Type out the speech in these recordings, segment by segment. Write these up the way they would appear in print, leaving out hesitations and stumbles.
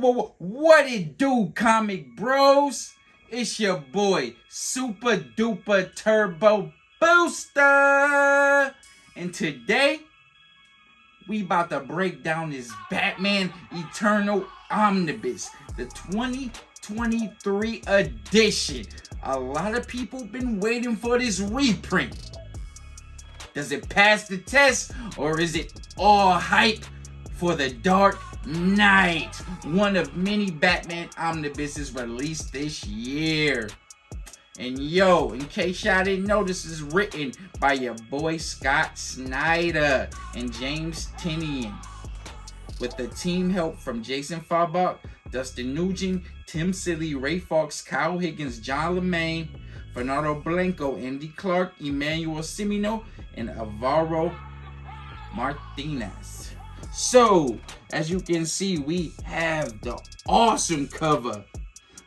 What it do, comic bros? It's your boy, Super Duper Turbo Booster. And today, we about to break down this Batman Eternal Omnibus, the 2023 edition. A lot of people been waiting for this reprint. Does it pass the test, or is it all hype for the Dark Knight, one of many Batman omnibuses released this year? And yo, in case y'all didn't know, this is written by your boy Scott Snyder and James Tynion, with the team help from Jason Fabok, Dustin Nugent, Tim Silly, Ray Fawkes, Kyle Higgins, John LeMay, Fernando Blanco, Andy Clark, Emmanuel Cimino, and Alvaro Martinez. So, as you can see, we have the awesome cover.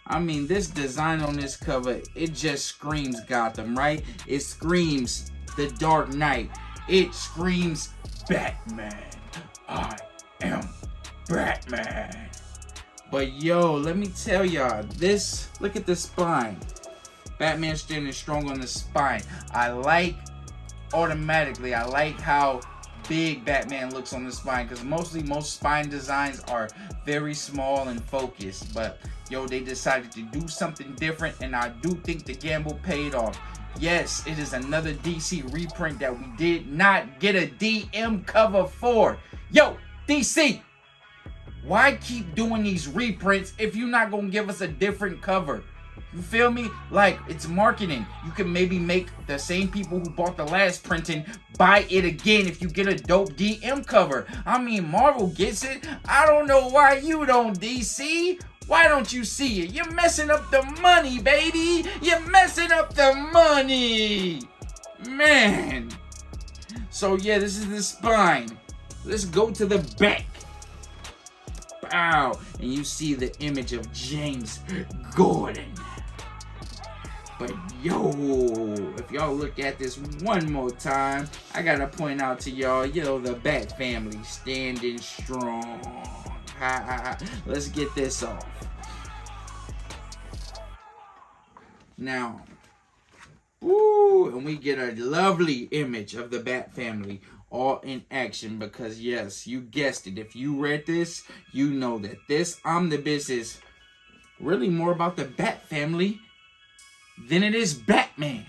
I mean, this design on this cover, it just screams Gotham, right? It screams the Dark Knight. It screams Batman. I am Batman. But yo, let me tell y'all, this, look at the spine. Batman standing strong on the spine. I like how big Batman looks on the spine, because most spine designs are very small and focused. But yo, they decided to do something different, and I do think the gamble paid off. Yes, it is another DC reprint that we did not get a DM cover for. Yo, DC, why keep doing these reprints if you're not gonna give us a different cover? You feel me? Like, it's marketing. You can maybe make the same people who bought the last printing buy it again if you get a dope DM cover. I mean, Marvel gets it. I don't know why you don't, DC. Why don't you see it? You're messing up the money, baby. You're messing up the money. Man. So, yeah, this is the spine. Let's go to the back. Bow. And you see the image of James Gordon. But yo, if y'all look at this one more time, I gotta point out to y'all, yo, the Bat family standing strong. Let's get this off. Now, and we get a lovely image of the Bat family all in action, because yes, you guessed it. If you read this, you know that this omnibus is really more about the Bat family than it is Batman.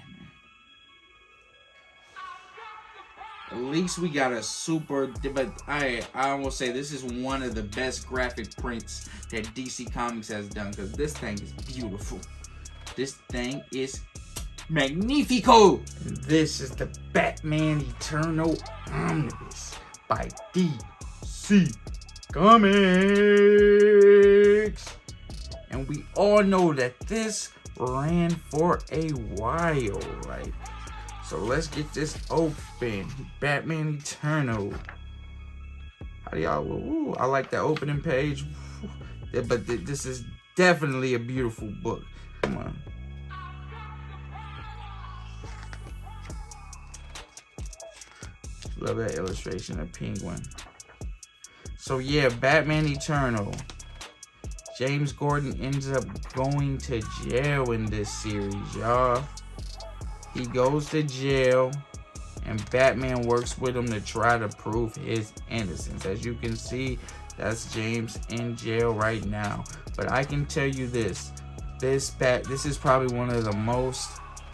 At least we got a super, but I will say this is one of the best graphic prints that DC Comics has done, because this thing is beautiful. This thing is magnifico. And this is the Batman Eternal Omnibus by DC Comics. And we all know that this ran for a while, right? So let's get this open. Batman Eternal. How do y'all? Ooh, I like that opening page. But this is definitely a beautiful book. Come on. Love that illustration of Penguin. So yeah, Batman Eternal. James Gordon ends up going to jail in this series, y'all. He goes to jail, and Batman works with him to try to prove his innocence. As you can see, that's James in jail right now. But I can tell you this. This is probably one of the most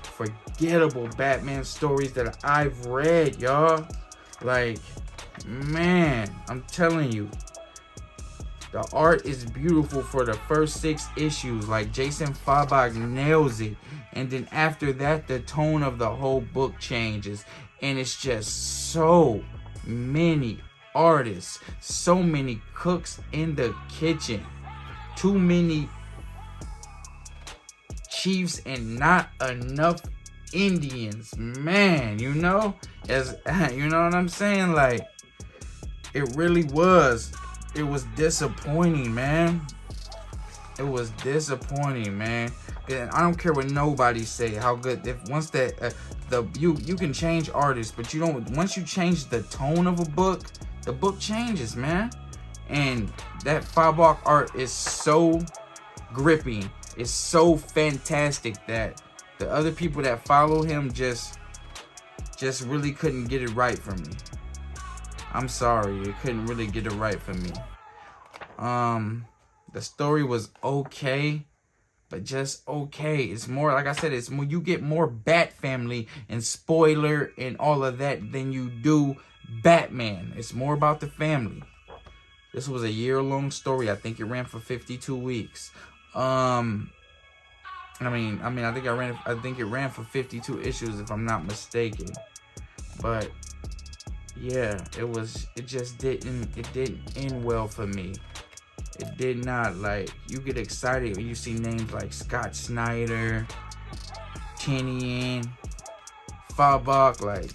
forgettable Batman stories that I've read, y'all. Like, man, I'm telling you. The art is beautiful for the first 6 issues. Like, Jason Fabok nails it. And then after that, the tone of the whole book changes. And it's just so many artists. So many cooks in the kitchen. Too many chiefs and not enough Indians. Man, you know? You know what I'm saying? Like, it really was. It was disappointing, man. It was disappointing, man. And I don't care what nobody say. How good? If once that you can change artists, but you don't. Once you change the tone of a book, the book changes, man. And that Fabok art is so gripping. It's so fantastic that the other people that follow him just really couldn't get it right for me. I'm sorry, it couldn't really get it right for me. The story was okay, but just okay. It's more, like I said, it's more, you get more Bat Family and spoiler and all of that than you do Batman. It's more about the family. This was a year-long story. I think it ran for 52 weeks. I think it ran for 52 issues if I'm not mistaken. But yeah, it just didn't end well for me. It did not. Like, you get excited when you see names like Scott Snyder, Tinian, Fabok. Like,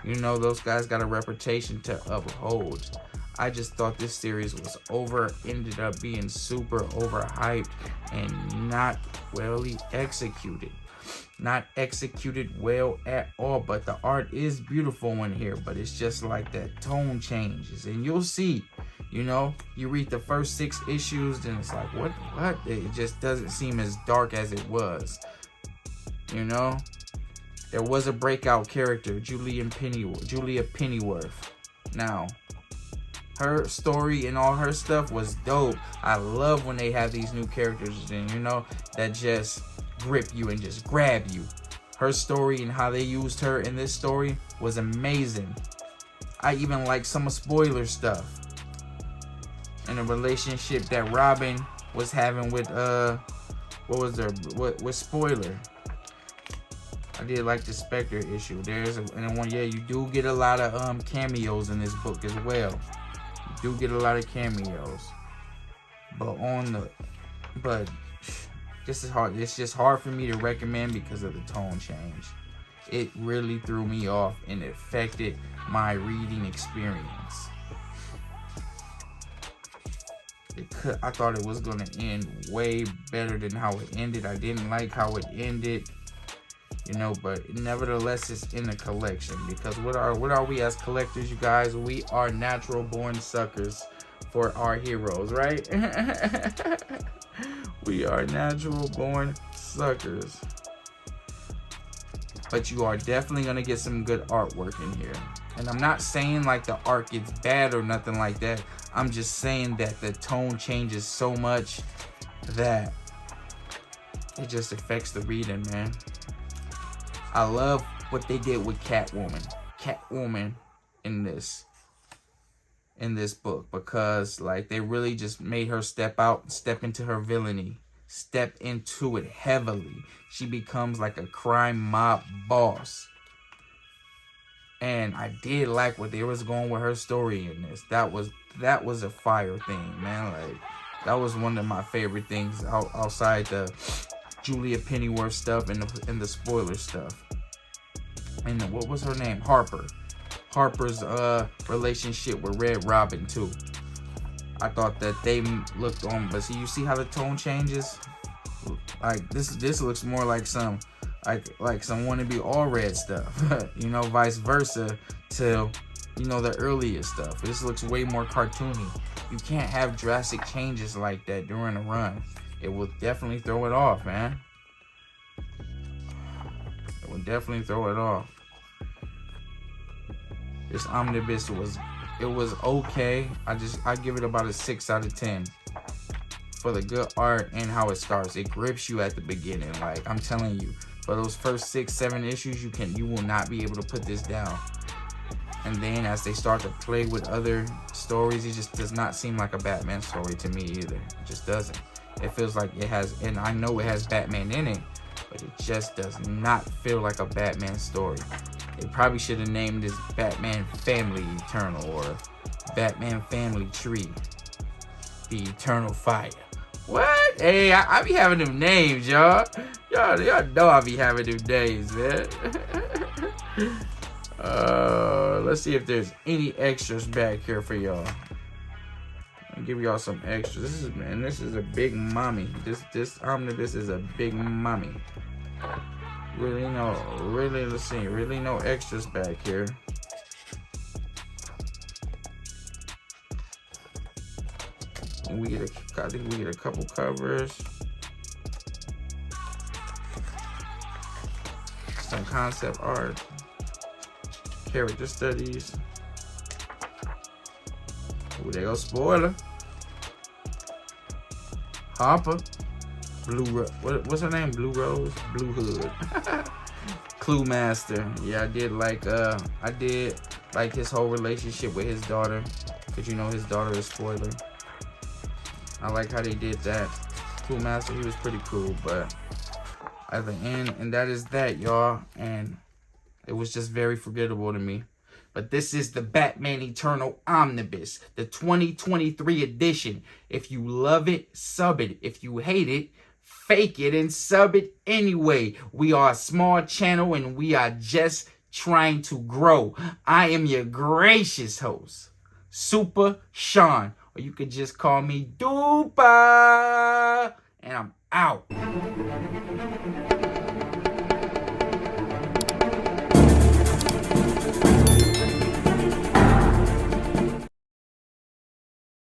you know, those guys got a reputation to uphold. I just thought this series was ended up being super overhyped and not well executed. Not executed well at all, but the art is beautiful in here, but it's just like that tone changes, and you'll see, you know, you read the first 6 issues, then it's like, what? It just doesn't seem as dark as it was, you know? There was a breakout character, Julia Pennyworth. Now, her story and all her stuff was dope. I love when they have these new characters in, you know, that just grip you and just grab you. Her story and how they used her in this story was amazing. I even like some of spoiler stuff. And the relationship that Robin was having with with Spoiler. I did like the Spectre issue. You do get a lot of cameos in this book as well. You do get a lot of cameos. But this is hard. It's just hard for me to recommend because of the tone change. It really threw me off and affected my reading experience. I thought it was going to end way better than how it ended. I didn't like how it ended, you know, but nevertheless, it's in the collection because what are we as collectors, you guys? We are natural born suckers for our heroes, right? We are natural born suckers. But you are definitely going to get some good artwork in here. And I'm not saying like the art gets bad or nothing like that. I'm just saying that the tone changes so much that it just affects the reading, man. I love what they did with Catwoman in this book, because like they really just made her step into her villainy, step into it heavily. She becomes like a crime mob boss. And I did like what they was going with her story in this. That was a fire thing, man. Like, that was one of my favorite things outside the Julia Pennyworth stuff and the spoiler stuff. And what was her name? Harper's relationship with Red Robin too. I thought that they looked on, but you see how the tone changes? Like this looks more like some wannabe all red stuff, you know, vice versa to, you know, the earlier stuff. This looks way more cartoony. You can't have drastic changes like that during a run. It will definitely throw it off, man. It will definitely throw it off. This omnibus was okay. I give it about a 6 out of 10 for the good art and how it starts. It grips you at the beginning. Like, I'm telling you, for those first 6-7 issues, you will not be able to put this down. And then as they start to play with other stories, it just does not seem like a Batman story to me either. It just doesn't. It feels like it has, and I know it has Batman in it, but it just does not feel like a Batman story. They probably should have named this Batman Family Eternal or Batman Family Tree, The Eternal Fire. What? Hey, I be having them names, y'all. Y'all know I be having them names, man. Let's see if there's any extras back here for y'all. I'll give y'all some extras. This is a big mommy. This omnibus is a big mommy. Let's see, really no extras back here. And I think we get a couple covers. Some concept art. Character studies. Ooh, there goes spoiler. Harper. What's her name? Blue Rose? Blue Hood. Clue Master. Yeah, I did like his whole relationship with his daughter. Cause you know his daughter is spoiler. I like how they did that. Clue Master, he was pretty cool, but at the end, and that is that, y'all. And it was just very forgettable to me. But this is the Batman Eternal Omnibus, the 2023 edition. If you love it, sub it. If you hate it, fake it and sub it anyway. We are a small channel and we are just trying to grow. I am your gracious host, SUPASHAUN, or you could just call me Dupa.